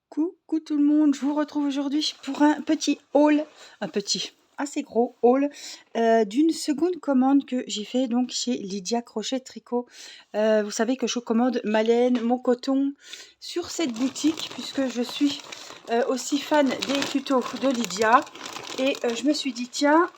Coucou tout le monde, je vous retrouve aujourd'hui pour un petit haul, assez gros haul d'une seconde commande que j'ai fait donc chez Lydia Crochet Tricot. Vous savez que je commande ma laine, mon coton sur cette boutique puisque je suis aussi fan des tutos de Lydia et je me suis dit tiens,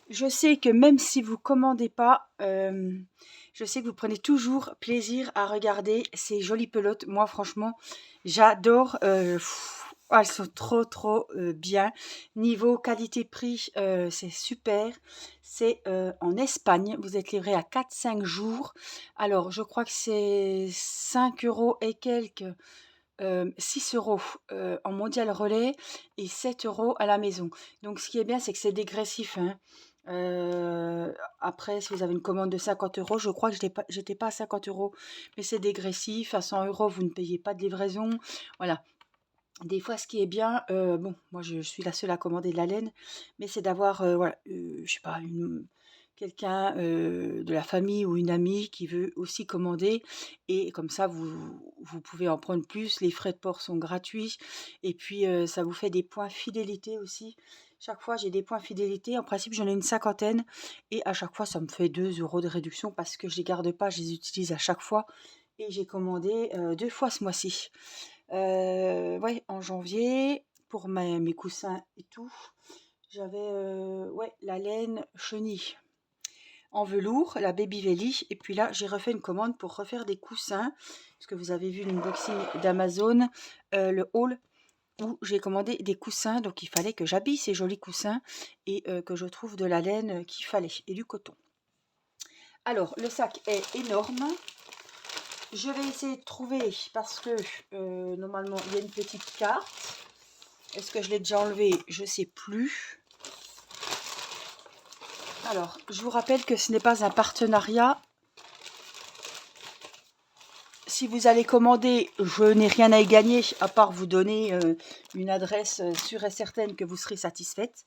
je sais que même si vous commandez pas, je sais que vous prenez toujours plaisir à regarder ces jolies pelotes. Moi, franchement, j'adore. Elles sont trop bien. Niveau qualité-prix, c'est super. C'est en Espagne. Vous êtes livré à 4-5 jours. Alors, je crois que c'est 5 euros et quelques. 6 euros en mondial relais et 7 euros à la maison. Donc ce qui est bien, c'est que c'est dégressif, hein. Après, si vous avez une commande de 50 euros, je crois que j'étais pas à 50 euros, mais c'est dégressif. À 100 euros, vous ne payez pas de livraison. Voilà. Des fois, ce qui est bien, bon, moi je suis la seule à commander de la laine, mais c'est d'avoir, voilà, je sais pas, quelqu'un de la famille ou une amie qui veut aussi commander, et comme ça, vous pouvez en prendre plus. Les frais de port sont gratuits, et puis ça vous fait des points fidélité aussi. Chaque fois, j'ai des points fidélité. En principe, j'en ai une cinquantaine, et à chaque fois, ça me fait 2 euros de réduction parce que je les garde pas, je les utilise à chaque fois. Et j'ai commandé 2 fois ce mois-ci. Ouais, en janvier, pour mes coussins et tout, j'avais ouais, la laine chenille en velours, la Baby Velly. Et puis là, j'ai refait une commande pour refaire des coussins, parce que vous avez vu l'unboxing d'Amazon, le haul où j'ai commandé des coussins. Donc il fallait que j'habille ces jolis coussins et que je trouve de la laine qu'il fallait et du coton. Alors, le sac est énorme. Je vais essayer de trouver, parce que normalement il y a une petite carte. Est-ce que je l'ai déjà enlevé? Je ne sais plus. Alors, je vous rappelle que ce n'est pas un partenariat. Si vous allez commander, je n'ai rien à y gagner, à part vous donner une adresse sûre et certaine que vous serez satisfaite.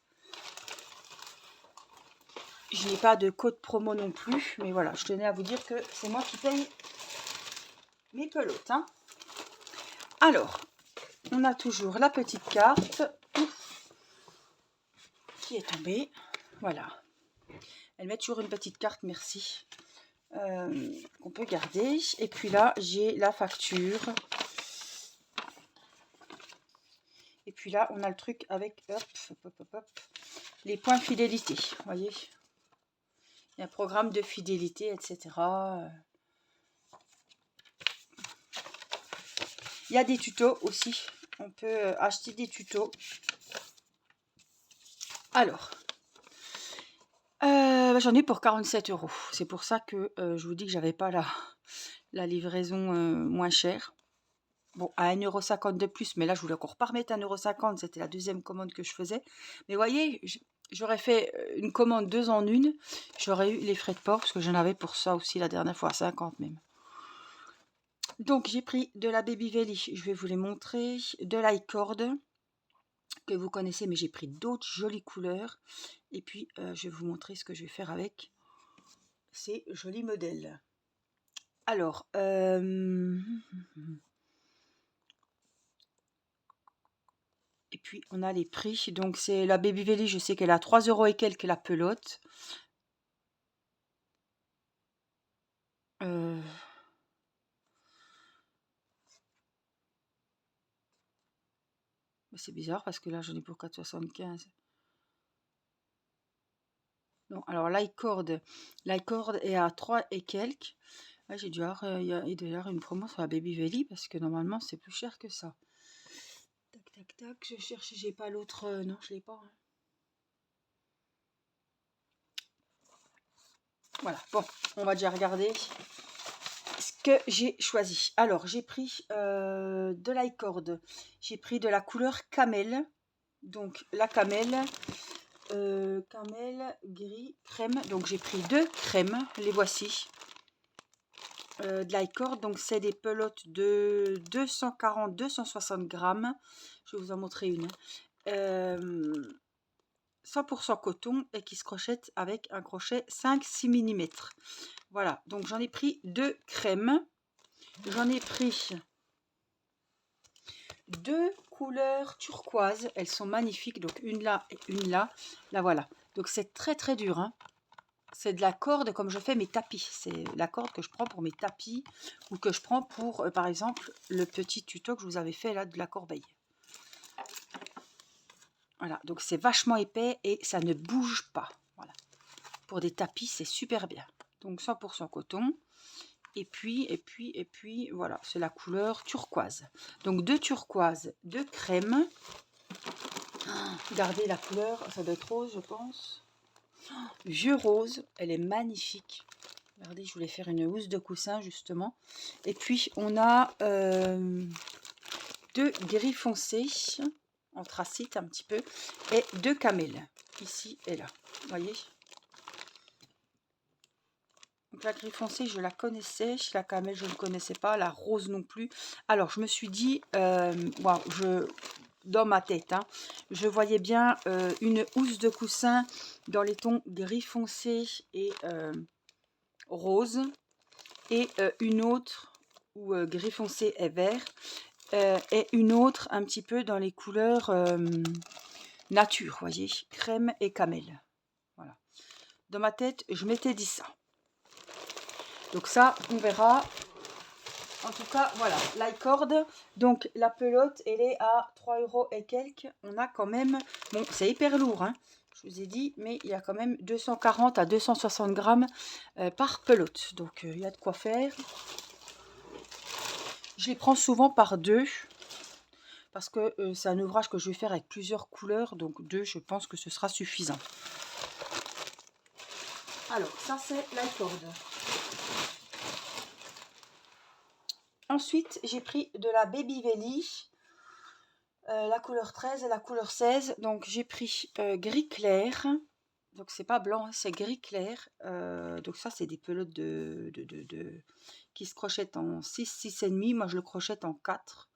Je n'ai pas de code promo non plus, mais voilà, je tenais à vous dire que c'est moi qui paye mes pelotes, hein. Alors, on a toujours la petite carte qui est tombée. Voilà. Elle met toujours une petite carte, merci. Qu'on peut garder. Et puis là, j'ai la facture. Et puis là, on a le truc avec les points fidélité. Vous voyez, il y a un programme de fidélité, etc. Il y a des tutos aussi. On peut acheter des tutos. Alors, j'en ai pour 47 euros. C'est pour ça que je vous dis que j'avais pas la livraison moins chère. Bon, à 1,50 € de plus, mais là, je voulais encore pas remettre 1,50 €. C'était la deuxième commande que je faisais. Mais voyez, j'aurais fait une commande 2 en 1. J'aurais eu les frais de port, parce que j'en avais pour ça aussi la dernière fois, à 50 même. Donc, j'ai pris de la Baby Velly. Je vais vous les montrer. De l'iCord, que vous connaissez, mais j'ai pris d'autres jolies couleurs. Et puis, je vais vous montrer ce que je vais faire avec ces jolis modèles. Alors, et puis on a les prix. Donc c'est la Baby Velly, je sais qu'elle a 3 euros et quelques la pelote. C'est bizarre parce que là j'en ai pour 4,75. Non, alors l'iCord est à 3 et quelques. Ouais, j'ai dû avoir, il doit y avoir une promo sur la Baby Velly parce que normalement c'est plus cher que ça. Tac, je cherche, j'ai pas l'autre. Non, je l'ai pas, hein. Voilà, bon, on va déjà regarder ce que j'ai choisi. Alors, j'ai pris de l'iCord. J'ai pris de la couleur camel. Donc, la camel, camel, gris, crème. Donc, j'ai pris 2 crèmes. Les voici. De l'iCord. Donc, c'est des pelotes de 240-260 grammes. Je vais vous en montrer une. 100% coton et qui se crochette avec un crochet 5-6 mm. Voilà, donc j'en ai pris 2 crèmes. J'en ai pris 2 couleurs turquoise. Elles sont magnifiques. Donc une là et une là. Là voilà. Donc c'est très très dur. Hein. C'est de la corde comme je fais mes tapis. C'est la corde que je prends pour mes tapis ou que je prends pour, par exemple, le petit tuto que je vous avais fait là de la corbeille. Voilà, donc c'est vachement épais et ça ne bouge pas. Voilà. Pour des tapis, c'est super bien. Donc 100% coton. Et puis, voilà, c'est la couleur turquoise. Donc 2 turquoise, 2 crème. Regardez la couleur, ça doit être rose, je pense. Vieux rose, elle est magnifique. Regardez, je voulais faire une housse de coussin, justement. Et puis, on a 2 gris foncé, anthracite un petit peu, et 2 camels, ici et là. Vous voyez? Donc la gris foncé, je la connaissais, la camel, je ne connaissais pas, la rose non plus. Alors, je me suis dit, wow, dans ma tête, hein, je voyais bien une housse de coussin dans les tons gris foncé et rose, et une autre où gris foncé et vert, et une autre un petit peu dans les couleurs nature, voyez, crème et camel. Voilà. Dans ma tête, je m'étais dit ça. Donc ça, on verra. En tout cas, voilà, l'iCord. Donc la pelote, elle est à 3 € et quelques. On a quand même, bon, c'est hyper lourd, hein, je vous ai dit, mais il y a quand même 240 à 260 grammes par pelote. Donc il y a de quoi faire. Je les prends souvent par 2. Parce que c'est un ouvrage que je vais faire avec plusieurs couleurs. Donc 2, je pense que ce sera suffisant. Alors, ça c'est l'iCord. Ensuite, j'ai pris de la Baby Velly, la couleur 13 et la couleur 16. Donc, j'ai pris gris clair. Donc, c'est pas blanc, hein, c'est gris clair. Donc, ça, c'est des pelotes qui se crochettent en 6, 6,5. Moi, je le crochette en 4.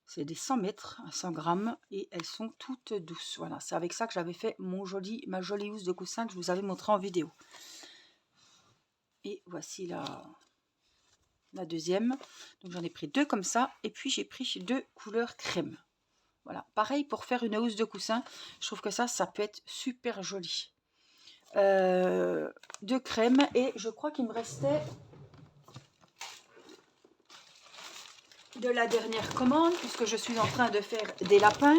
C'est des 100 mètres, 100 grammes. Et elles sont toutes douces. Voilà, c'est avec ça que j'avais fait ma jolie housse de coussin que je vous avais montré en vidéo. Et voici la deuxième. Donc j'en ai pris 2 comme ça. Et puis j'ai pris 2 couleurs crème. Voilà. Pareil pour faire une housse de coussin. Je trouve que ça peut être super joli. 2 crèmes. Et je crois qu'il me restait de la dernière commande. Puisque je suis en train de faire des lapins.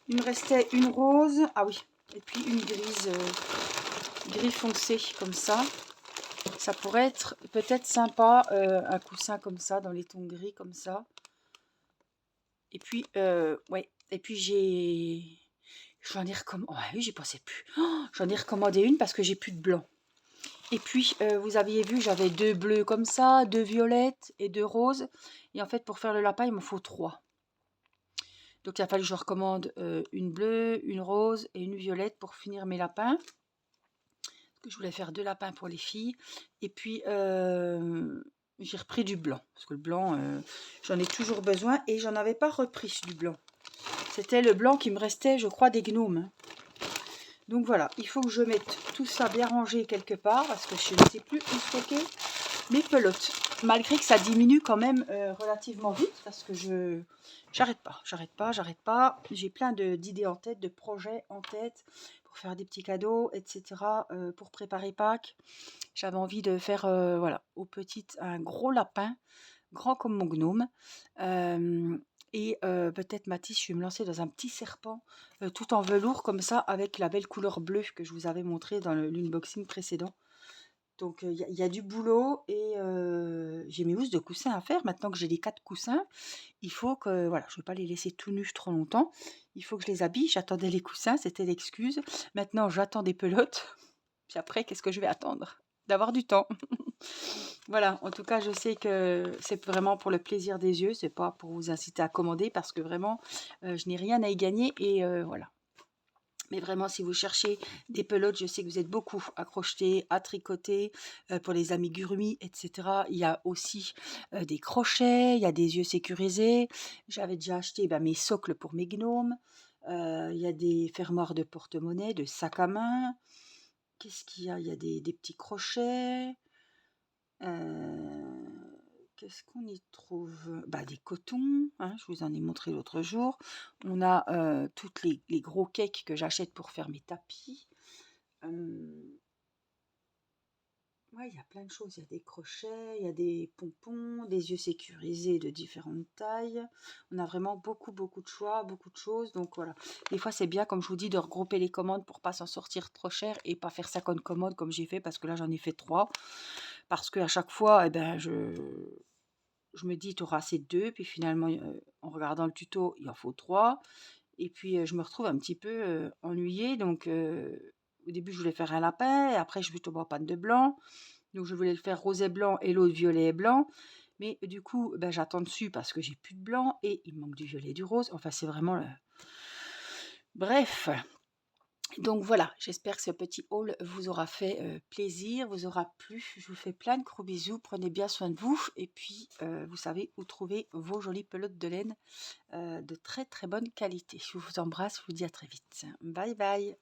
Il me restait une rose. Ah oui. Et puis une grise. Gris foncé comme ça. Ça pourrait être peut-être sympa, un coussin comme ça, dans les tons gris comme ça. Et puis, ouais. Et puis j'en ai recommandé. Oh, oui, j'y pensais plus. Oh, j'en ai recommandé une parce que j'ai plus de blanc. Et puis, vous aviez vu, j'avais 2 bleus comme ça, 2 violettes et 2 roses. Et en fait, pour faire le lapin, il me faut 3. Donc, il a fallu que je recommande une bleue, une rose et une violette pour finir mes lapins. Je voulais faire 2 lapins pour les filles. Et puis, j'ai repris du blanc. Parce que le blanc, j'en ai toujours besoin. Et j'en avais pas repris du blanc. C'était le blanc qui me restait, je crois, des gnomes. Donc voilà, il faut que je mette tout ça bien rangé quelque part. Parce que je ne sais plus où stocker mes pelotes. Malgré que ça diminue quand même relativement vite. Parce que j'arrête pas. J'ai plein d'idées en tête, de projets en tête. Pour faire des petits cadeaux, etc. Pour préparer Pâques. J'avais envie de faire, voilà, aux petites, un gros lapin, grand comme mon gnome. Et peut-être, Mathis, je vais me lancer dans un petit serpent, tout en velours comme ça, avec la belle couleur bleue que je vous avais montré dans l'unboxing précédent. Donc, il y a du boulot et j'ai mes housses de coussins à faire. Maintenant que j'ai les 4 coussins, il faut que, voilà, je ne vais pas les laisser tout nus trop longtemps. Il faut que je les habille. J'attendais les coussins, c'était l'excuse. Maintenant, j'attends des pelotes. Puis après, qu'est-ce que je vais attendre? D'avoir du temps. Voilà, en tout cas, je sais que c'est vraiment pour le plaisir des yeux. C'est pas pour vous inciter à commander parce que vraiment, je n'ai rien à y gagner et voilà. Mais vraiment, si vous cherchez des pelotes, je sais que vous êtes beaucoup à crocheter, à tricoter, pour les amigurumis, etc. Il y a aussi des crochets, il y a des yeux sécurisés. J'avais déjà acheté mes socles pour mes gnomes. Il y a des fermoirs de porte-monnaie, de sacs à main. Qu'est-ce qu'il y a? Il y a des petits crochets. qu'est-ce qu'on y trouve? Bah, des cotons, hein, je vous en ai montré l'autre jour. On a, toutes les gros cakes que j'achète pour faire mes tapis. Ouais, il y a plein de choses. Il y a des crochets, il y a des pompons, des yeux sécurisés de différentes tailles. On a vraiment beaucoup, beaucoup de choix, beaucoup de choses. Donc voilà. Des fois, c'est bien, comme je vous dis, de regrouper les commandes pour pas s'en sortir trop cher et pas faire 50 commandes comme j'ai fait parce que là, j'en ai fait 3. Parce qu'à chaque fois, eh ben, je me dis, tu auras assez de 2. Puis finalement, en regardant le tuto, il en faut 3. Et puis, je me retrouve un petit peu ennuyée. Donc, au début, je voulais faire un lapin. Et après, je suis tombée en panne de blanc. Donc je voulais le faire rose et blanc et l'autre violet et blanc. Mais du coup, ben, j'attends dessus parce que j'ai plus de blanc et il me manque du violet et du rose. Enfin, c'est vraiment le... Bref, donc voilà, j'espère que ce petit haul vous aura fait plaisir, vous aura plu. Je vous fais plein de gros bisous, prenez bien soin de vous. Et puis, vous savez où trouver vos jolies pelotes de laine de très très bonne qualité. Je vous embrasse, je vous dis à très vite. Bye bye.